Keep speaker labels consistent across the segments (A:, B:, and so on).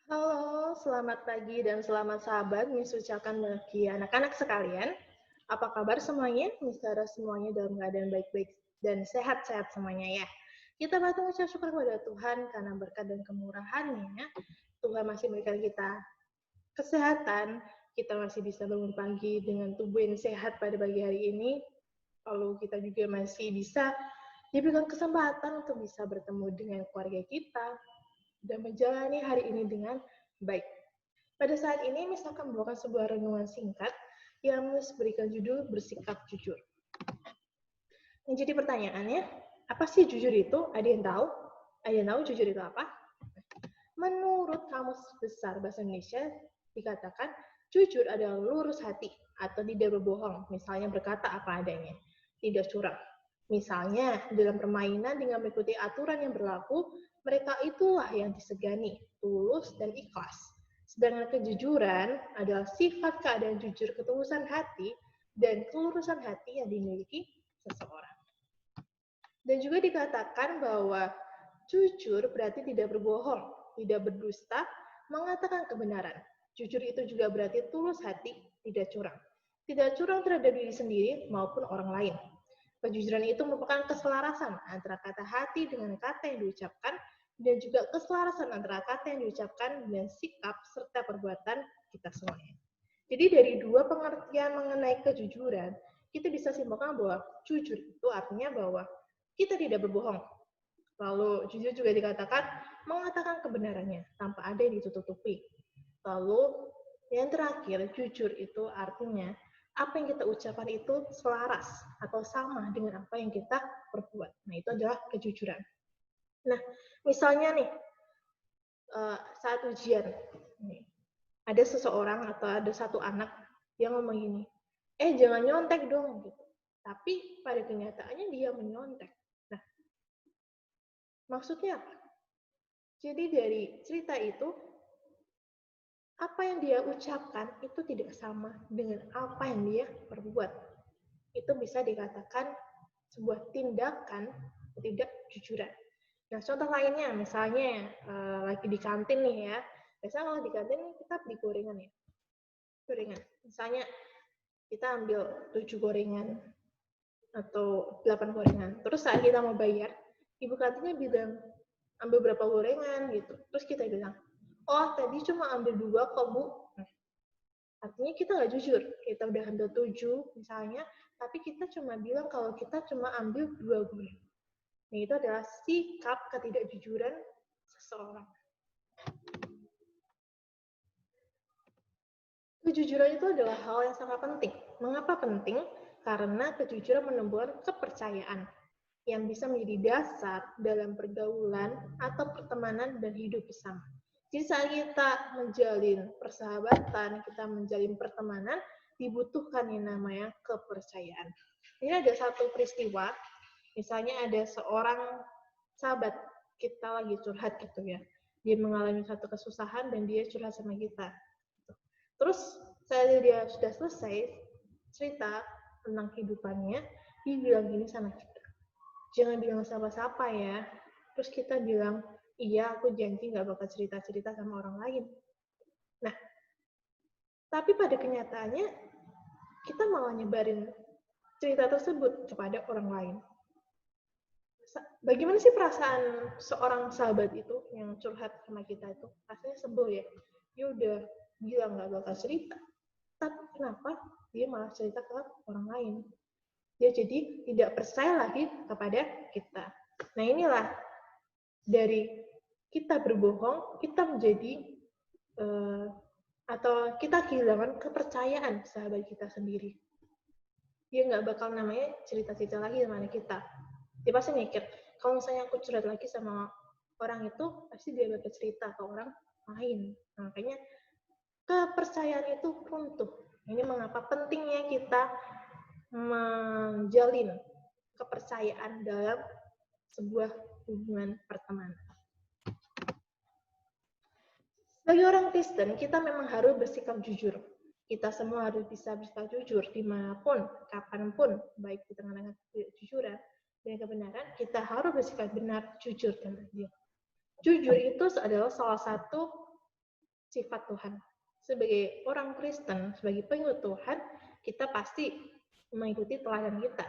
A: Halo, selamat pagi dan selamat sahabat ucapkan bagi anak-anak sekalian. Apa kabar semuanya? Misalnya semuanya dalam keadaan baik-baik dan sehat-sehat semuanya ya. Kita patut mengucap syukur kepada Tuhan karena berkat dan kemurahannya, Tuhan masih memberikan kita kesehatan, kita masih bisa bangun pagi dengan tubuh yang sehat pada pagi hari ini, lalu kita juga masih bisa diberikan kesempatan untuk bisa bertemu dengan keluarga kita dan menjalani hari ini dengan baik. Pada saat ini, misalkan membawakan sebuah renungan singkat yang berikan judul Bersikap Jujur. Yang jadi pertanyaannya, apa sih jujur itu? Ada yang tahu? Ada yang tahu jujur itu apa? Menurut Kamus Besar Bahasa Indonesia, dikatakan jujur adalah lurus hati atau tidak berbohong, misalnya berkata apa adanya, tidak curang. Misalnya, dalam permainan dengan mengikuti aturan yang berlaku, mereka itulah yang disegani, tulus dan ikhlas. Sedangkan kejujuran adalah sifat keadaan jujur ketulusan hati dan kelurusan hati yang dimiliki seseorang. Dan juga dikatakan bahwa jujur berarti tidak berbohong, tidak berdusta, mengatakan kebenaran. Jujur itu juga berarti tulus hati, tidak curang. Tidak curang terhadap diri sendiri maupun orang lain. Kejujuran itu merupakan keselarasan antara kata hati dengan kata yang diucapkan, dan juga keselarasan antara kata yang diucapkan dan sikap serta perbuatan kita semuanya. Jadi dari dua pengertian mengenai kejujuran, kita bisa simpulkan bahwa jujur itu artinya bahwa kita tidak berbohong. Lalu jujur juga dikatakan mengatakan kebenarannya tanpa ada yang ditutup-tutupi. Lalu yang terakhir, jujur itu artinya apa yang kita ucapkan itu selaras atau sama dengan apa yang kita perbuat. Nah, itu adalah kejujuran. Nah, misalnya nih, saat ujian, ada seseorang atau ada satu anak yang ngomong gini, jangan nyontek dong, gitu. Tapi pada kenyataannya dia menyontek. Nah, maksudnya apa? Jadi dari cerita itu, apa yang dia ucapkan itu tidak sama dengan apa yang dia perbuat. Itu bisa dikatakan sebuah tindakan tidak jujuran. Nah, contoh lainnya, misalnya lagi di kantin nih ya. Biasanya kalau di kantin kita beli gorengan ya. Gorengan. Misalnya kita ambil 7 gorengan atau 8 gorengan. Terus saat kita mau bayar, ibu kantinnya bilang, ambil berapa gorengan gitu. Terus kita bilang, oh tadi cuma ambil 2 kok bu. Nah, artinya kita nggak jujur. Kita udah ambil 7 misalnya, tapi kita cuma bilang kalau kita cuma ambil 2 gorengan. Nah, itu adalah sikap ketidakjujuran seseorang. Kejujuran itu adalah hal yang sangat penting. Mengapa penting? Karena kejujuran menumbuhkan kepercayaan yang bisa menjadi dasar dalam pergaulan atau pertemanan dan hidup bersama. Jadi saat kita menjalin persahabatan, kita menjalin pertemanan, dibutuhkan yang namanya kepercayaan. Ini ada satu peristiwa, misalnya ada seorang sahabat kita lagi curhat gitu ya. Dia mengalami satu kesusahan dan dia curhat sama kita. Terus saat dia sudah selesai cerita tentang kehidupannya, dia bilang gini sama kita, jangan bilang siapa-siapa ya. Terus kita bilang, iya aku janji gak bakal cerita-cerita sama orang lain. Nah, tapi pada kenyataannya, kita malah nyebarin cerita tersebut kepada orang lain. Bagaimana sih perasaan seorang sahabat itu yang curhat sama kita itu? Rasanya sebel ya. Dia udah bilang gak bakal cerita. Tapi kenapa dia malah cerita ke orang lain? Dia jadi tidak percaya lagi kepada kita. Nah inilah dari kita berbohong, kita menjadi atau kita kehilangan kepercayaan sahabat kita sendiri. Dia nggak bakal namanya cerita-cerita lagi sama kita. Dia pasti mikir, kalau misalnya aku curhat lagi sama orang itu, pasti dia bakal cerita ke orang lain. Nah, makanya kepercayaan itu runtuh. Ini mengapa pentingnya kita menjalin kepercayaan dalam sebuah hubungan pertemanan. Sebagai orang Kristen, kita memang harus bersikap jujur. Kita semua harus bisa bersikap jujur dimanapun, kapanpun, baik di tengah-tengah kejujuran dan kebenaran, kita harus bersikap benar, jujur, dan adil. Jujur itu adalah salah satu sifat Tuhan. Sebagai orang Kristen, sebagai pengikut Tuhan, kita pasti mengikuti teladan kita.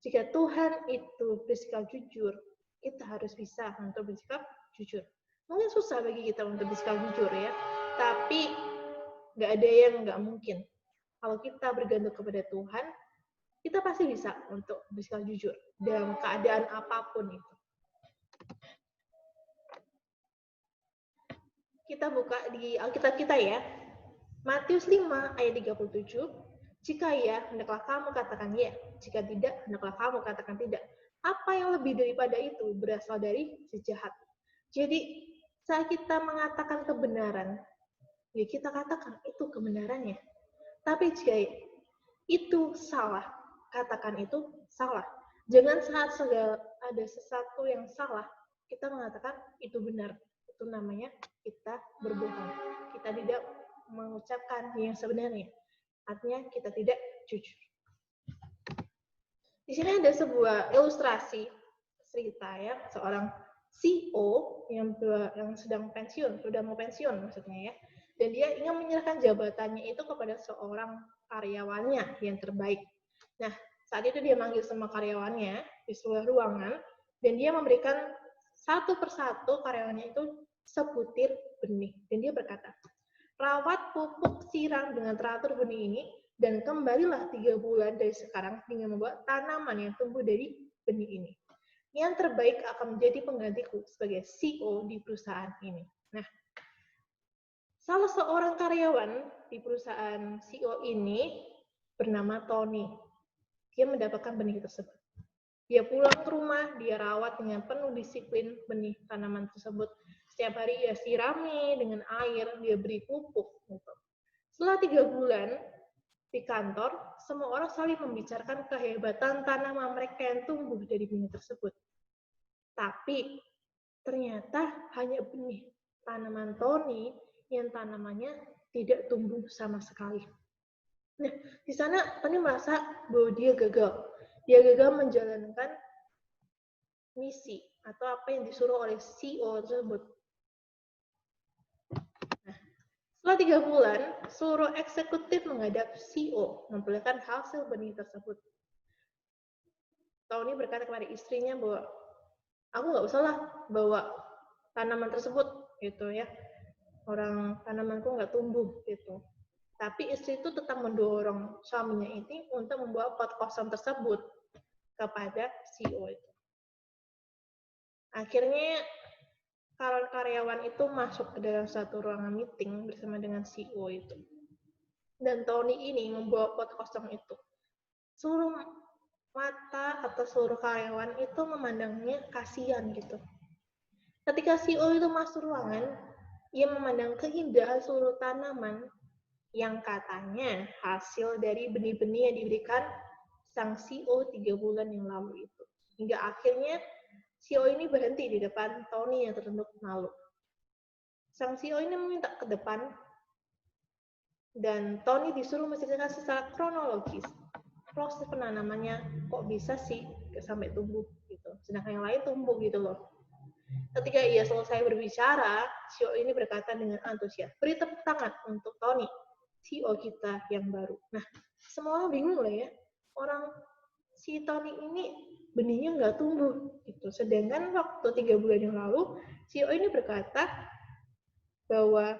A: Jika Tuhan itu bersikap jujur, kita harus bisa untuk bersikap jujur. Mungkin susah bagi kita untuk bersikap jujur ya, tapi nggak ada yang nggak mungkin. Kalau kita bergantung kepada Tuhan, kita pasti bisa untuk bersikap jujur dalam keadaan apapun itu. Kita buka di Alkitab kita ya. Matius 5 ayat 37. Jika ya, hendaklah kamu katakan ya. Jika tidak, hendaklah kamu katakan tidak. Apa yang lebih daripada itu berasal dari si jahat. Jadi, saat kita mengatakan kebenaran, ya kita katakan itu kebenarannya. Tapi jika itu salah, katakan itu salah. Jangan saat ada sesuatu yang salah, kita mengatakan itu benar. Itu namanya kita berbohong. Kita tidak mengucapkan yang sebenarnya. Artinya kita tidak jujur. Di sini ada sebuah ilustrasi cerita ya, seorang CEO yang sedang pensiun, sudah mau pensiun maksudnya ya. Dan dia ingin menyerahkan jabatannya itu kepada seorang karyawannya yang terbaik. Nah, saat itu dia manggil semua karyawannya di sebuah ruangan dan dia memberikan satu persatu karyawannya itu sebutir benih. Dan dia berkata, rawat, pupuk, siram dengan teratur benih ini, dan kembalilah 3 bulan dari sekarang dengan membuat tanaman yang tumbuh dari benih ini. Yang terbaik akan menjadi penggantiku sebagai CEO di perusahaan ini. Nah, salah seorang karyawan di perusahaan CEO ini bernama Tony. Dia mendapatkan benih tersebut. Dia pulang ke rumah, dia rawat dengan penuh disiplin benih tanaman tersebut. Setiap hari dia sirami dengan air, dia beri pupuk. Gitu. Setelah 3 bulan di kantor, semua orang saling membicarakan kehebatan tanaman mereka yang tumbuh dari benih tersebut. Tapi ternyata hanya benih tanaman Tony yang tanamannya tidak tumbuh sama sekali. Nah, di sana Tony merasa bahwa dia gagal. Dia gagal menjalankan misi atau apa yang disuruh oleh CEO tersebut. Nah, setelah 3 bulan, seluruh eksekutif menghadap CEO memperlihatkan hasil benih tersebut. Tony berkata kepada istrinya bahwa aku nggak usah lah bawa tanaman tersebut gitu ya. Orang tanamanku nggak tumbuh gitu. Tapi istri itu tetap mendorong suaminya ini untuk membawa pot kosong tersebut kepada CEO itu. Akhirnya karyawan itu masuk ke dalam satu ruangan meeting bersama dengan CEO itu. Dan Tony ini membawa pot kosong itu. Seluruh mata atau seluruh karyawan itu memandangnya kasihan gitu. Ketika CEO itu masuk ruangan, ia memandang keindahan seluruh tanaman yang katanya hasil dari benih-benih yang diberikan sang CEO 3 bulan yang lalu itu. Hingga akhirnya CEO ini berhenti di depan Tony yang tertunduk malu. Sang CEO ini meminta ke depan dan Tony disuruh menceritakan secara kronologis proses penanamannya kok bisa sih sampai tumbuh gitu. Sedangkan yang lain tumbuh gitu loh. Ketika ia selesai berbicara, CEO ini berkata dengan antusias, beri tepuk tangan untuk Tony, CEO kita yang baru. Nah, semua orang bingung lah ya. Orang si Tony ini benihnya nggak tumbuh gitu. Sedangkan waktu 3 bulan yang lalu, CEO ini berkata bahwa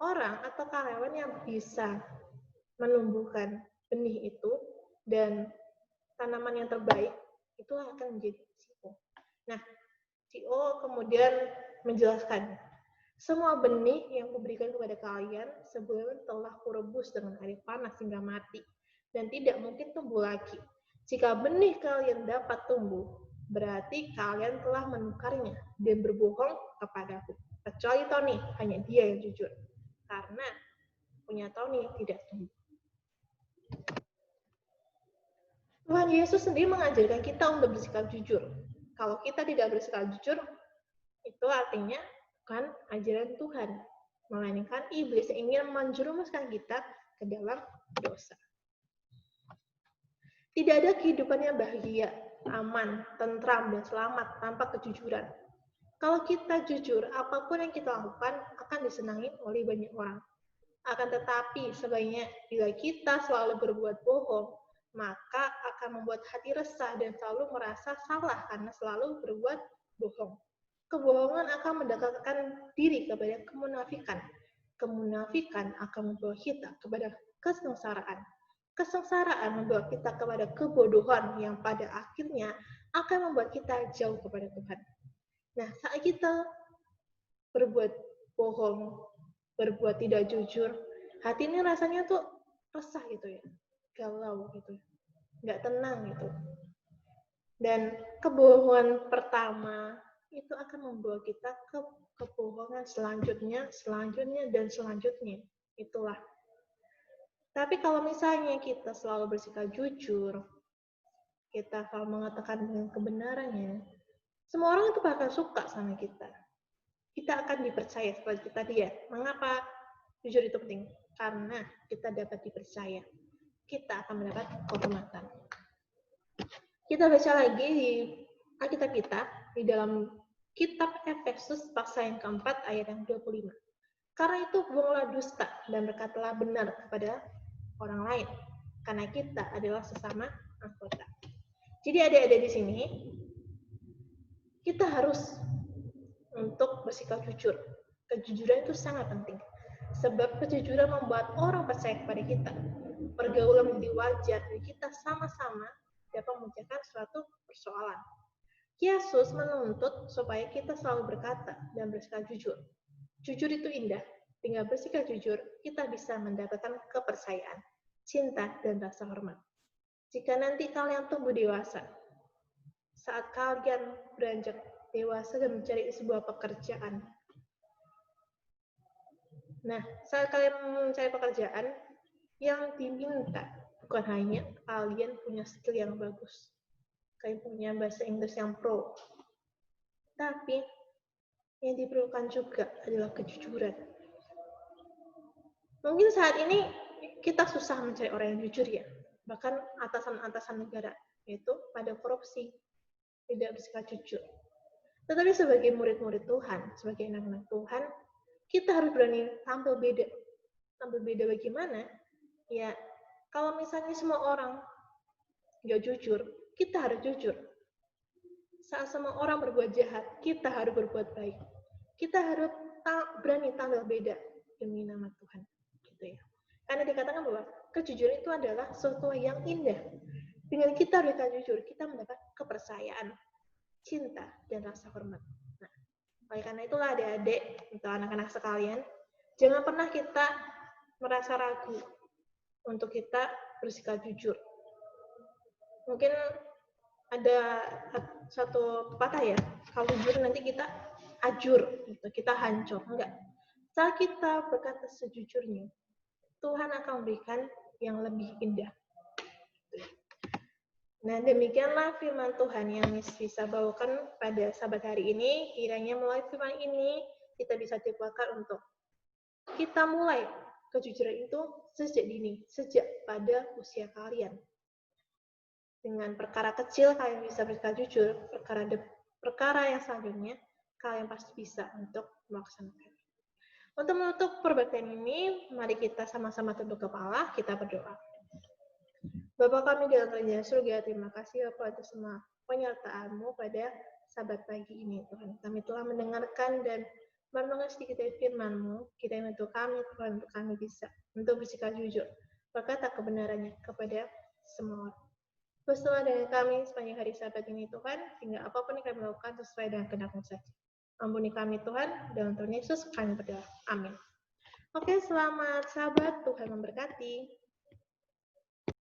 A: orang atau karyawan yang bisa menumbuhkan benih itu dan tanaman yang terbaik itu akan menjadi CEO. Nah, CEO kemudian menjelaskan, semua benih yang kuberikan kepada kalian sebelumnya telah kurebus dengan air panas hingga mati dan tidak mungkin tumbuh lagi. Jika benih kalian dapat tumbuh, berarti kalian telah menukarnya dan berbohong kepadaku. Kecuali Tony, hanya dia yang jujur. Karena punya Tony tidak tumbuh. Tuhan Yesus sendiri mengajarkan kita untuk bersikap jujur. Kalau kita tidak bersikap jujur, itu artinya bukan ajaran Tuhan, melainkan iblis yang ingin menjerumuskan kita ke dalam dosa. Tidak ada kehidupan yang bahagia, aman, tentram, dan selamat tanpa kejujuran. Kalau kita jujur, apapun yang kita lakukan akan disenangi oleh banyak orang. Akan tetapi, sebaiknya bila kita selalu berbuat bohong, maka akan membuat hati resah dan selalu merasa salah karena selalu berbuat bohong. Kebohongan akan mendekatkan diri kepada kemunafikan. Kemunafikan akan membawa kita kepada kesengsaraan. Kesengsaraan membawa kita kepada kebodohan yang pada akhirnya akan membuat kita jauh kepada Tuhan. Nah, saat kita berbuat bohong, berbuat tidak jujur, hati ini rasanya tuh resah gitu ya, galau gitu, nggak tenang gitu. Dan kebohongan pertama itu akan membawa kita ke kebohongan selanjutnya, dan selanjutnya. Itulah. Tapi kalau misalnya kita selalu bersikap jujur, kita selalu mengatakan dengan kebenarannya, semua orang itu bakal suka sama kita. Kita akan dipercaya seperti kita dia. Mengapa jujur itu penting? Karena kita dapat dipercaya. Kita akan mendapat kehormatan. Kita baca lagi di Alkitab kita, di dalam kitab Efesus pasal yang keempat ayat yang 25. Karena itu buanglah dusta dan berkatalah benar kepada orang lain. Karena kita adalah sesama anggota. Jadi adik-adik di sini, kita harus untuk bersikap jujur. Kejujuran itu sangat penting. Sebab kejujuran membuat orang percaya kepada kita. Pergaulan menjadi wajar dan kita sama-sama dapat memecahkan suatu persoalan. Yesus menuntut supaya kita selalu berkata dan bersikap jujur. Jujur itu indah. Dengan bersikap jujur, kita bisa mendapatkan kepercayaan, cinta, dan rasa hormat. Jika nanti kalian tumbuh dewasa, saat kalian beranjak dewasa dan mencari sebuah pekerjaan. Nah, saat kalian mencari pekerjaan, yang diminta bukan hanya kalian punya skill yang bagus, kalian punya bahasa Inggris yang pro, tapi yang diperlukan juga adalah kejujuran. Mungkin saat ini kita susah mencari orang yang jujur ya, bahkan atasan-atasan negara, yaitu pada korupsi, tidak bersikap jujur. Tetapi sebagai murid-murid Tuhan, sebagai anak-anak Tuhan, kita harus berani tampil beda. Tampil beda bagaimana? Ya, kalau misalnya semua orang nggak jujur, kita harus jujur. Saat semua orang berbuat jahat, kita harus berbuat baik. Kita harus berani tampil beda demi nama Tuhan. Gitu ya. Karena dikatakan bahwa kejujuran itu adalah sesuatu yang indah. Dengan kita berkata jujur, kita mendapat kepercayaan, cinta, dan rasa hormat. Nah, oleh karena itulah adik-adik, untuk anak-anak sekalian, jangan pernah kita merasa ragu untuk kita bersikap jujur. Mungkin ada satu pepatah ya, kalau jujur nanti kita ajur, gitu, kita hancur. Enggak. Saat kita berkata sejujurnya, Tuhan akan memberikan yang lebih indah. Nah, demikianlah firman Tuhan yang bisa bawakan pada sahabat hari ini. Kiranya melalui firman ini, kita bisa dikuatkan untuk kita mulai kejujuran itu sejak dini, sejak pada usia kalian. Dengan perkara kecil kalian bisa bersikap jujur, perkara yang selanjutnya kalian pasti bisa untuk melaksanakan. Untuk menutup perbaktian ini, mari kita sama-sama tunduk kepala, kita berdoa. Bapa kami di dalam kerajaan surga, terima kasih Bapak atas semua penyertaan-Mu pada sahabat pagi ini, Tuhan. Kami telah mendengarkan dan merenungkan sedikit dari firman-Mu, kiranya untuk kami, Tuhan, untuk kami bisa untuk bersikap jujur, berkata kebenarannya kepada semua orang. Bersama dengan kami sepanjang hari Sabat ini Tuhan, sehingga apapun yang kami lakukan sesuai dengan kehendak-Mu saja. Ampuni kami Tuhan, dalam Tuhan Yesus kami berdoa. Amin. Oke, selamat Sabat, Tuhan memberkati.